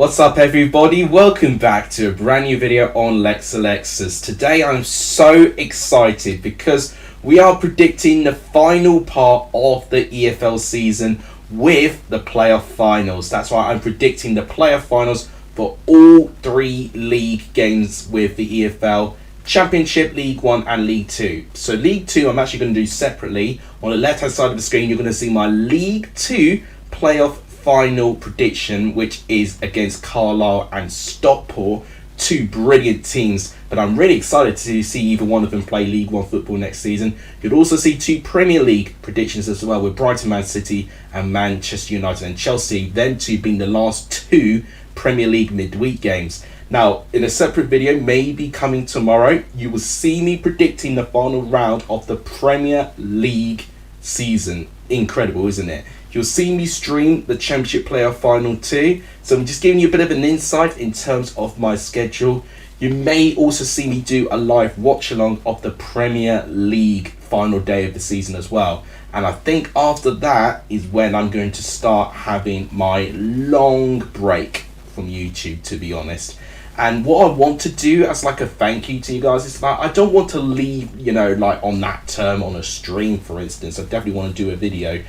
What's up everybody, welcome back to a brand new video on Lexalexus. Today I'm so excited because we are predicting the final part of the EFL season with the playoff finals. That's why I'm predicting the playoff finals for all three league games with the EFL, Championship, League 1 and League 2. So League 2 I'm actually going to do separately. On the left hand side of the screen you're going to see my League 2 playoff final prediction, which is against Carlisle and Stockport, two brilliant teams, but I'm really excited to see either one of them play League 1 football next season. You'll also see two Premier League predictions as well, with Brighton, Man City and Manchester United and Chelsea, them two being the last two Premier League midweek games. Now, in a separate video, maybe coming tomorrow, you will see me predicting the final round of the Premier League season. Incredible, isn't it? You'll see me stream the Championship Playoff Final too. So I'm just giving you a bit of an insight in terms of my schedule. You may also see me do a live watch along of the Premier League final day of the season as well. And I think after that is when I'm going to start having my long break from YouTube, to be honest. And what I want to do as like a thank you to you guys is that I don't want to leave, like on that term on a stream, for instance. I definitely want to do a video.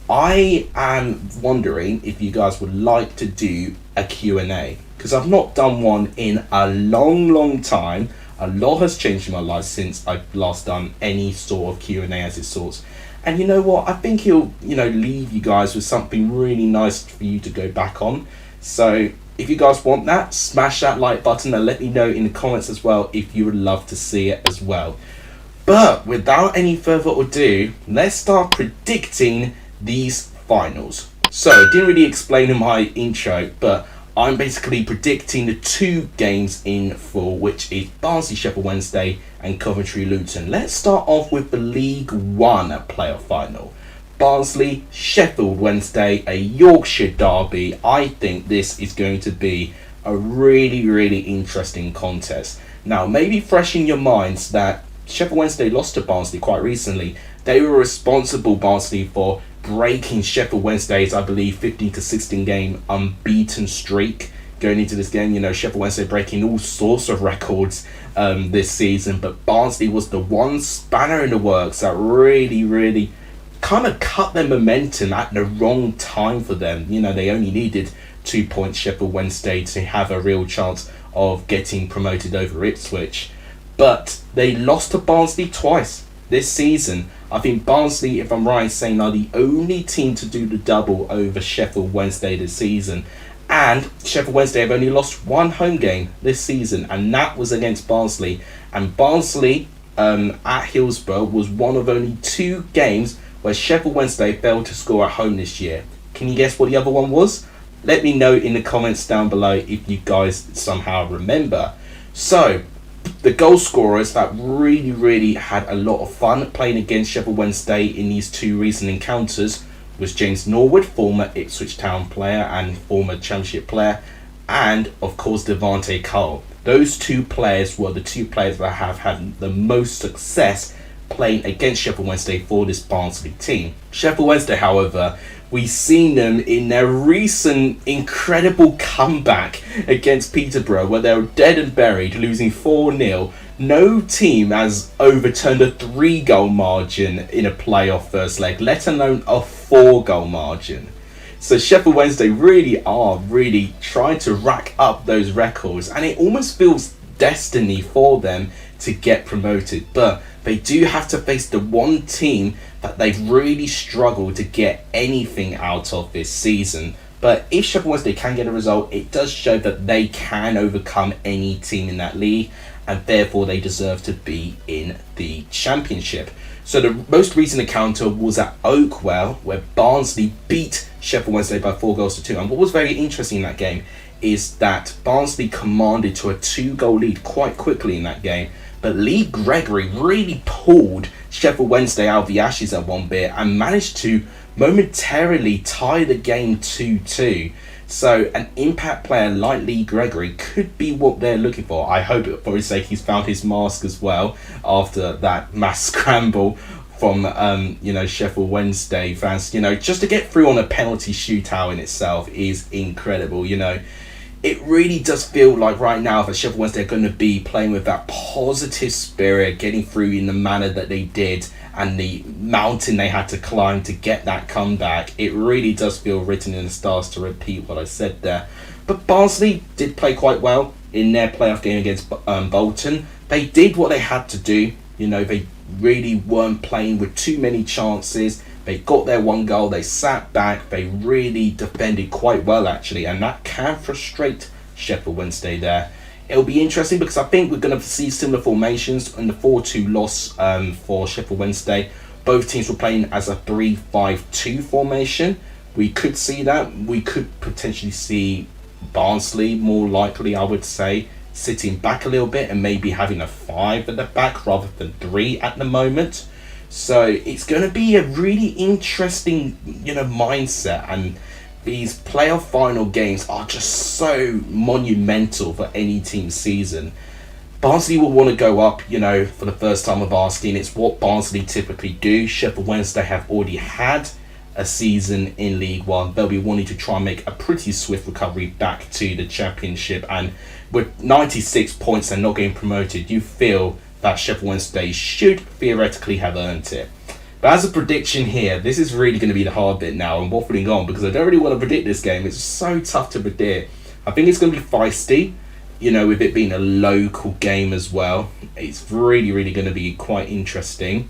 I am wondering if you guys would like to do a Q&A, because I've not done one in a long time. A lot has changed in my life since I've last done any sort of Q&A as it sorts. And you know what? I think he'll, leave you guys with something really nice for you to go back on. So if you guys want that, smash that like button and let me know in the comments as well if you would love to see it as well. But without any further ado, let's start predicting these finals. So I didn't really explain in my intro, but I'm basically predicting the two games in full, which is Barnsley Sheffield Wednesday and Coventry Luton. Let's start off with the League 1 playoff final. Barnsley Sheffield Wednesday, a Yorkshire derby. I think this is going to be a really interesting contest. Now, maybe fresh in your minds that Sheffield Wednesday lost to Barnsley quite recently. They were responsible, Barnsley, for breaking Sheffield Wednesday's, I believe, 15-16 game unbeaten streak going into this game. Sheffield Wednesday breaking all sorts of records this season, but Barnsley was the one spanner in the works that really kind of cut their momentum at the wrong time for them. They only needed 2 points, Sheffield Wednesday, to have a real chance of getting promoted over Ipswich. But they lost to Barnsley twice this season. I think Barnsley, if I'm right in saying, are the only team to do the double over Sheffield Wednesday this season. And Sheffield Wednesday have only lost one home game this season, and that was against Barnsley. And Barnsley at Hillsborough was one of only two games where Sheffield Wednesday failed to score at home this year. Can you guess what the other one was? Let me know in the comments down below if you guys somehow remember. So, the goal scorers that really had a lot of fun playing against Sheffield Wednesday in these two recent encounters was James Norwood, former Ipswich Town player and former Championship player, and of course Devante Cole. Those two players were the two players that have had the most success playing against Sheffield Wednesday for this Barnsley team. Sheffield Wednesday, however, we've seen them in their recent incredible comeback against Peterborough, where they were dead and buried, losing 4-0. No team has overturned a 3-goal margin in a playoff first leg, let alone a 4-goal margin. So Sheffield Wednesday really are trying to rack up those records, and it almost feels destiny for them to get promoted. But they do have to face the one team that they've really struggled to get anything out of this season. But if Sheffield Wednesday can get a result, it does show that they can overcome any team in that league, and therefore they deserve to be in the Championship. So the most recent encounter was at Oakwell, where Barnsley beat Sheffield Wednesday by 4-2. And what was very interesting in that game is that Barnsley commanded to a 2-goal lead quite quickly in that game. But Lee Gregory really pulled Sheffield Wednesday out of the ashes at one bit and managed to momentarily tie the game 2-2. So an impact player like Lee Gregory could be what they're looking for. I hope for his sake he's found his mask as well after that mass scramble from Sheffield Wednesday fans. Just to get through on a penalty shootout in itself is incredible. it really does feel like right now that Sheffield Wednesday are going to be playing with that positive spirit, getting through in the manner that they did, and the mountain they had to climb to get that comeback. It really does feel written in the stars, to repeat what I said there. But Barnsley did play quite well in their playoff game against Bolton. They did what they had to do. You know, they really weren't playing with too many chances. They got their one goal, they sat back, they really defended quite well actually, and that can frustrate Sheffield Wednesday there. It'll be interesting because I think we're going to see similar formations in the 4-2 loss for Sheffield Wednesday. Both teams were playing as a 3-5-2 formation. We could see that. We could potentially see Barnsley, more likely I would say, sitting back a little bit and maybe having a 5 at the back rather than 3 at the moment. So it's going to be a really interesting, mindset, and these playoff final games are just so monumental for any team's season. Barnsley will want to go up, for the first time of asking. It's what Barnsley typically do. Sheffield Wednesday have already had a season in League One. They'll be wanting to try and make a pretty swift recovery back to the Championship, and with 96 points and not getting promoted, you feel that Sheffield Wednesday should theoretically have earned it. But as a prediction here, this is really going to be the hard bit now. I'm waffling on because I don't really want to predict this game. It's so tough to predict. I think it's going to be feisty, with it being a local game as well. It's really, really going to be quite interesting.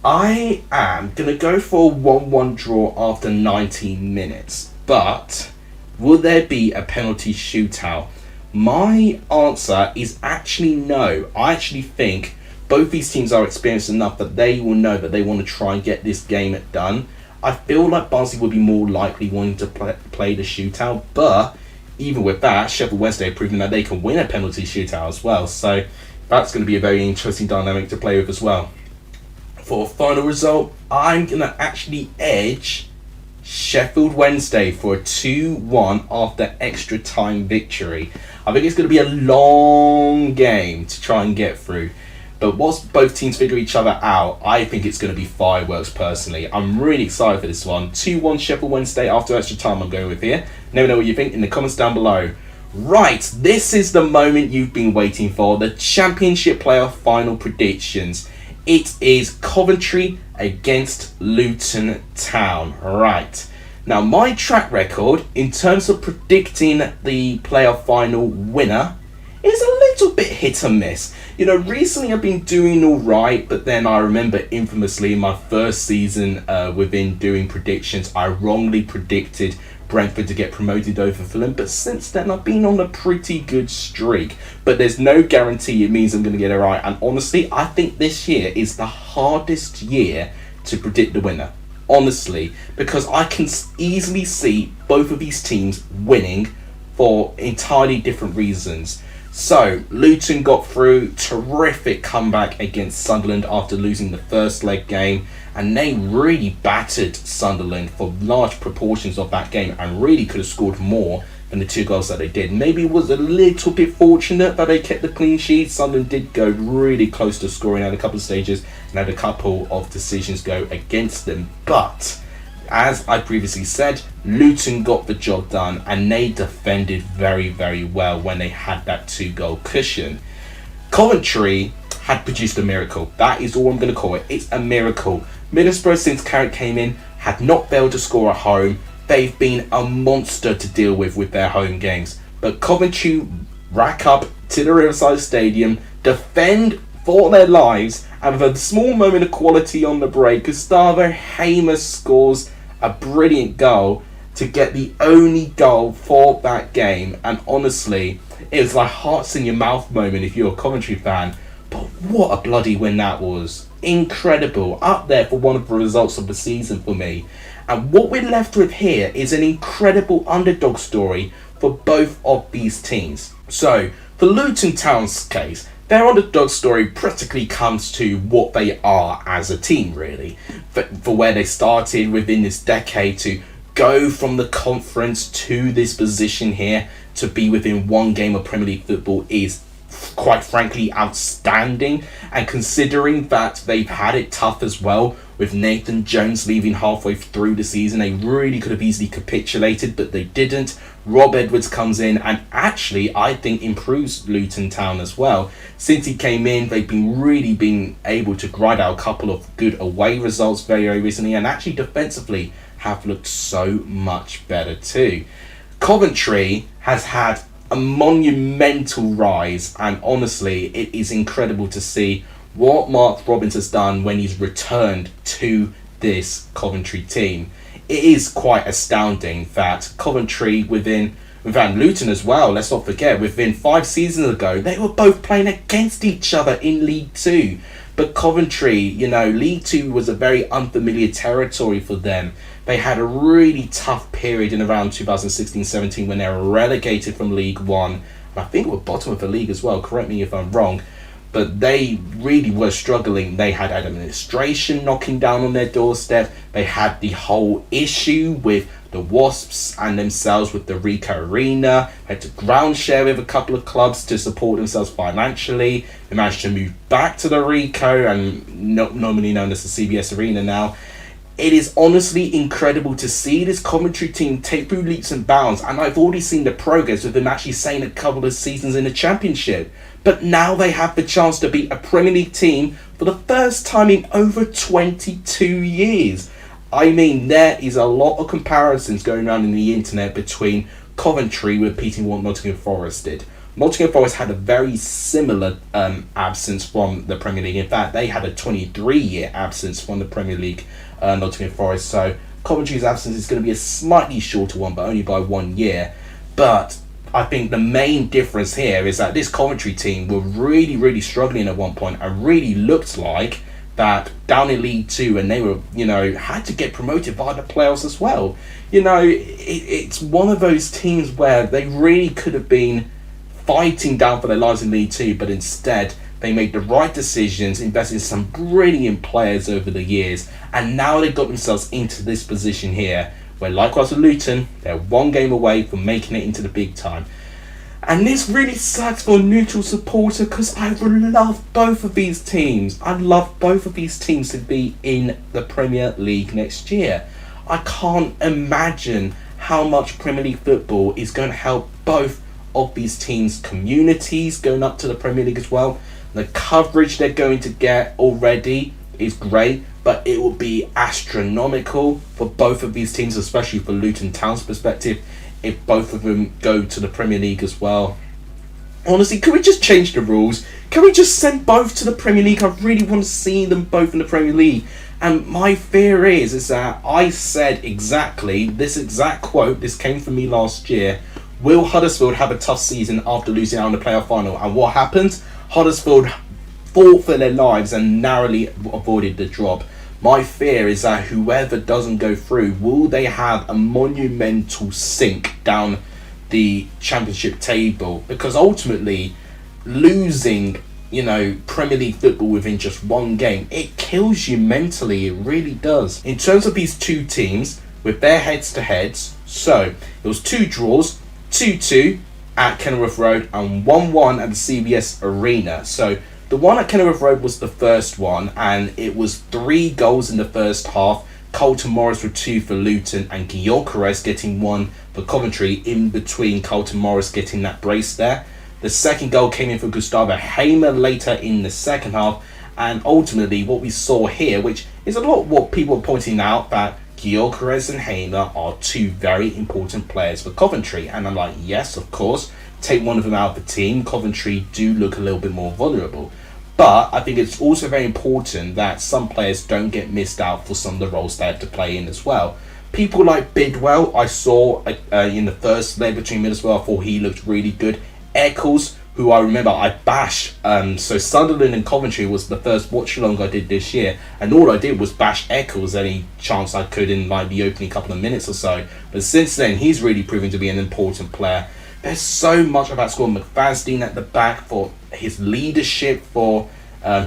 I am going to go for a 1-1 draw after 19 minutes. But will there be a penalty shootout? My answer is actually no. I actually think both these teams are experienced enough that they will know that they want to try and get this game done. I feel like Barnsley would be more likely wanting to play the shootout, but even with that, Sheffield Wednesday have proven that they can win a penalty shootout as well. So that's going to be a very interesting dynamic to play with as well. For a final result, I'm going to actually edge Sheffield Wednesday for a 2-1 after extra time victory. I think it's going to be a long game to try and get through. But whilst both teams figure each other out, I think it's going to be fireworks personally. I'm really excited for this one. 2-1 Sheffield Wednesday after extra time I'm going with here. Let me know what you think in the comments down below. Right, this is the moment you've been waiting for. The Championship playoff final predictions. It is Coventry against Luton Town. Right. Now, my track record in terms of predicting the playoff final winner is a little bit hit and miss. Recently I've been doing all right, but then I remember infamously in my first season within doing predictions, I wrongly predicted Brentford to get promoted over Fulham, but since then I've been on a pretty good streak. But there's no guarantee it means I'm going to get it right, and honestly, I think this year is the hardest year to predict the winner. Honestly, because I can easily see both of these teams winning for entirely different reasons. So, Luton got through, terrific comeback against Sunderland after losing the first leg game, and they really battered Sunderland for large proportions of that game and really could have scored more than the 2 goals that they did. Maybe it was a little bit fortunate that they kept the clean sheet. Sunderland did go really close to scoring at a couple of stages and had a couple of decisions go against them, but as I previously said, Luton got the job done and they defended very, very well when they had that 2-goal cushion. Coventry had produced a miracle. That is all I'm going to call it. It's a miracle. Middlesbrough, since Carrick came in, had not failed to score at home. They've been a monster to deal with their home games. But Coventry rack up to the Riverside Stadium, defend for their lives, and with a small moment of quality on the break, Gustavo Hamer scores a brilliant goal to get the only goal for that game. And honestly, it was like hearts in your mouth moment if you're a Coventry fan. But what a bloody win that was. Incredible. Up there for one of the results of the season for me. And what we're left with here is an incredible underdog story for both of these teams. So, for Luton Town's case, their underdog story practically comes to what they are as a team, really. For where they started within this decade to go from the conference to this position here to be within one game of Premier League football is quite frankly outstanding, and considering that they've had it tough as well with Nathan Jones leaving halfway through the season, they really could have easily capitulated, but they didn't. Rob Edwards comes in and actually I think improves Luton Town as well. Since he came in, they've been able to grind out a couple of good away results very, very recently, and actually defensively have looked so much better too. Coventry has had a monumental rise, and honestly it is incredible to see what Mark Robins has done when he's returned to this Coventry team. It is quite astounding that Coventry within Luton as well, let's not forget, within 5 seasons ago they were both playing against each other in League 2. But Coventry, League 2 was a very unfamiliar territory for them. They had a really tough period in around 2016-17 when they were relegated from League 1. And I think were bottom of the league as well, correct me if I'm wrong. But they really were struggling. They had administration knocking down on their doorstep. They had the whole issue with the Wasps and themselves with the Ricoh Arena. They had to ground share with a couple of clubs to support themselves financially. They managed to move back to the Ricoh, and normally known as the CBS Arena now. It is honestly incredible to see this Coventry team take through leaps and bounds, and I've already seen the progress with them actually staying a couple of seasons in the Championship. But now they have the chance to beat a Premier League team for the first time in over 22 years. I mean, there is a lot of comparisons going around in the internet between Coventry repeating what Nottingham Forest did. Nottingham Forest had a very similar absence from the Premier League. In fact, they had a 23-year absence from the Premier League, Nottingham Forest. So Coventry's absence is going to be a slightly shorter one, but only by 1 year. But I think the main difference here is that this Coventry team were really, really struggling at one point and really looked like that down in League 2, and they were, had to get promoted via the playoffs as well. It's one of those teams where they really could have been fighting down for their lives in League 2, but instead they made the right decisions, invested in some brilliant players over the years, and now they've got themselves into this position here, where likewise with Luton, they're 1 game away from making it into the big time. And this really sucks for a neutral supporter, because I would love both of these teams. I'd love both of these teams to be in the Premier League next year. I can't imagine how much Premier League football is going to help both of these teams' communities going up to the Premier League as well. The coverage they're going to get already is great, but it will be astronomical for both of these teams, especially for Luton Town's perspective, if both of them go to the Premier League as well. Honestly, can we just change the rules? Can we just send both to the Premier League? I really want to see them both in the Premier League. And my fear is that I said exactly this exact quote. This came from me last year. Will Huddersfield have a tough season after losing out in the playoff final? And what happened? Huddersfield fought for their lives and narrowly avoided the drop. My fear is that whoever doesn't go through, will they have a monumental sink down the Championship table? Because ultimately, losing, Premier League football within just 1 game, it kills you mentally. It really does. In terms of these two teams, with their heads-to-heads, so it was 2 draws, 2-2 at Kenilworth Road and 1-1 at the CBS Arena. So the one at Kenilworth Road was the first one, and it was 3 goals in the first half. Carlton Morris with 2 for Luton, and Gyökeres getting 1 for Coventry, in between Carlton Morris getting that brace there. The second goal came in for Gustavo Hamer later in the second half, and ultimately what we saw here, which is a lot what people are pointing out, that Gyökeres and Hamer are 2 very important players for Coventry. And I'm like, yes, of course, take one of them out of the team, Coventry do look a little bit more vulnerable. But I think it's also very important that some players don't get missed out for some of the roles they have to play in as well. People like Bidwell, I saw in the first leg between Middlesbrough, I thought he looked really good. Eccles, who I remember I bashed, so Sunderland and Coventry was the first watch along I did this year, and all I did was bash Eccles any chance I could in like the opening couple of minutes or so. But since then, he's really proven to be an important player. There's so much about squad. McFadden at the back for his leadership, for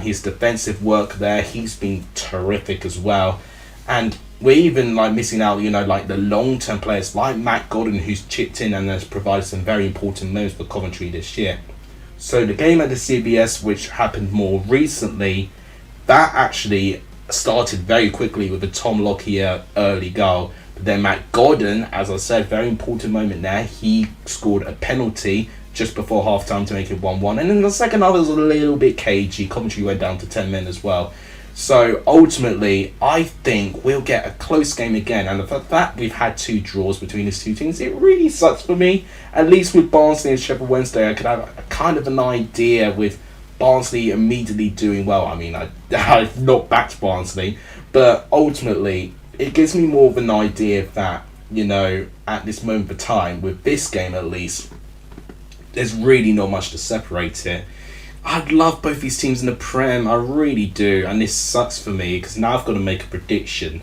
his defensive work there. He's been terrific as well. And we're even like missing out, like the long-term players like Matt Gordon, who's chipped in and has provided some very important moments for Coventry this year. So the game at the CBS, which happened more recently, that actually started very quickly with a Tom Lockyer early goal. But then Matt Gordon, as I said, very important moment there, he scored a penalty just before half-time to make it 1-1. And then the second half was a little bit cagey. Coventry went down to 10 men as well. So ultimately, I think we'll get a close game again. And the fact that we've had 2 draws between these 2 teams, it really sucks for me. At least with Barnsley and Sheffield Wednesday, I could have a kind of an idea with Barnsley immediately doing well. I mean, I've not backed Barnsley, but ultimately, it gives me more of an idea that, you know, at this moment of time, with this game at least, there's really not much to separate it. I'd love both these teams in the Prem, I really do, and this sucks for me because now I've got to make a prediction.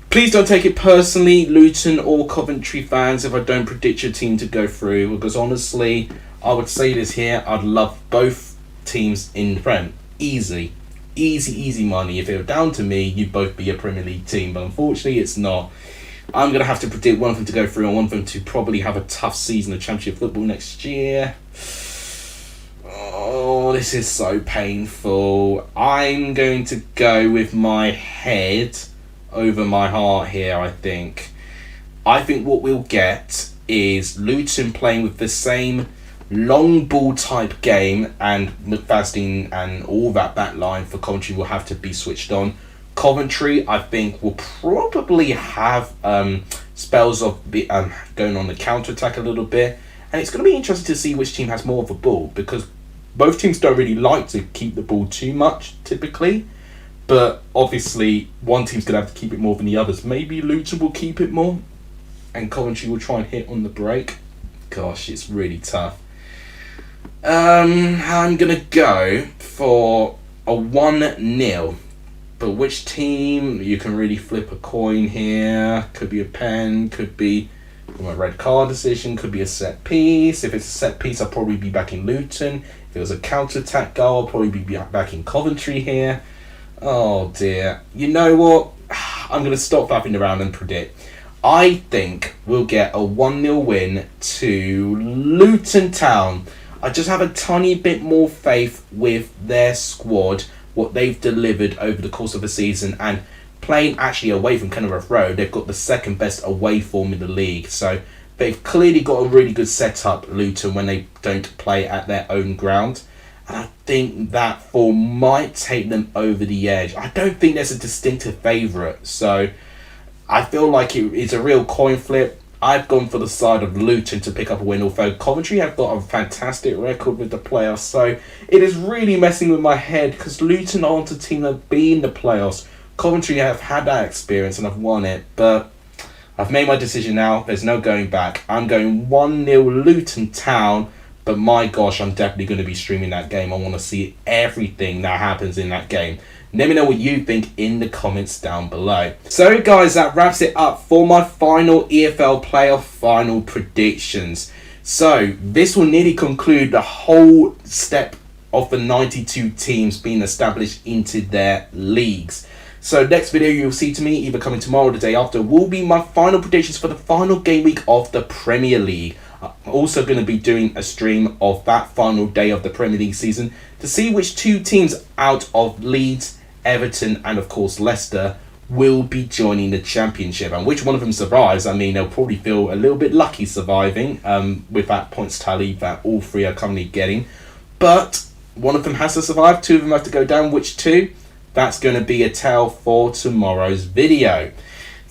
Please don't take it personally, Luton or Coventry fans, if I don't predict your team to go through, because honestly, I would say this here, I'd love both teams in the Prem. Easy money. If it were down to me, you'd both be a Premier League team, but unfortunately it's not. I'm going to have to predict one of them to go through and one of them to probably have a tough season of Championship football next year. Oh, this is so painful. I'm going to go with my head over my heart here, I think. I think what we'll get is Luton playing with the same long ball type game, and McFadden and all that back line for Coventry will have to be switched on. Coventry, I think, will probably have spells of going on the counter-attack a little bit. And it's going to be interesting to see which team has more of a ball, because both teams don't really like to keep the ball too much, typically. But obviously, one team's going to have to keep it more than the others. Maybe Luton will keep it more, and Coventry will try and hit on the break. Gosh, it's really tough. I'm going to go for a 1-0. But which team? You can really flip a coin here. Could be a pen, could be a red card decision, could be a set piece. If it's a set piece, I'll probably be back in Luton. If it was a counter-attack goal, I'll probably be back in Coventry here. Oh dear. You know what? I'm going to stop faffing around and predict. I think we'll get a 1-0 win to Luton Town. I just have a tiny bit more faith with their squad, what they've delivered over the course of the season, and playing actually away from Kenilworth Road, they've got the second best away form in the league. So they've clearly got a really good setup, Luton, when they don't play at their own ground. And I think that form might take them over the edge. I don't think there's a distinctive favourite, so I feel like it's a real coin flip. I've gone for the side of Luton to pick up a win, although Coventry have got a fantastic record with the playoffs, so it is really messing with my head because Luton aren't a team that have been in the playoffs. Coventry have had that experience and have won it, but I've made my decision now. There's no going back. I'm going 1-0 Luton Town, but my gosh, I'm definitely going to be streaming that game. I want to see everything that happens in that game. Let me know what you think in the comments down below. So guys, that wraps it up for my final EFL playoff final predictions. So this will nearly conclude the whole step of the 92 teams being established into their leagues. So next video you'll see to me, either coming tomorrow or the day after, will be my final predictions for the final game week of the Premier League. I'm also going to be doing a stream of that final day of the Premier League season to see which 2 teams out of Leeds, Everton and of course Leicester will be joining the Championship, and which one of them survives. I mean, they'll probably feel a little bit lucky surviving with that points tally that all 3 are currently getting, but one of them has to survive, 2 of them have to go down. Which 2? That's going to be a tale for tomorrow's video.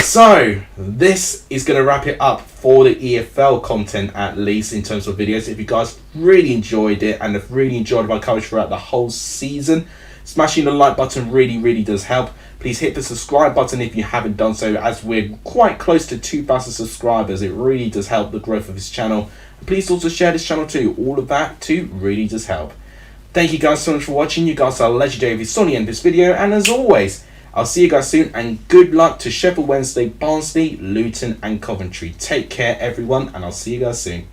So this is going to wrap it up for the EFL content, at least in terms of videos. If you guys really enjoyed it and have really enjoyed my coverage throughout the whole season, smashing the like button really does help. Please hit the subscribe button if you haven't done so, as we're quite close to 2,000 subscribers. It really does help the growth of this channel. Please also share this channel too. All of that too really does help. Thank you guys so much for watching. You guys are legendary if you saw the end of this video, and as always, I'll see you guys soon, and good luck to Sheffield Wednesday, Barnsley, Luton and Coventry. Take care everyone, and I'll see you guys soon.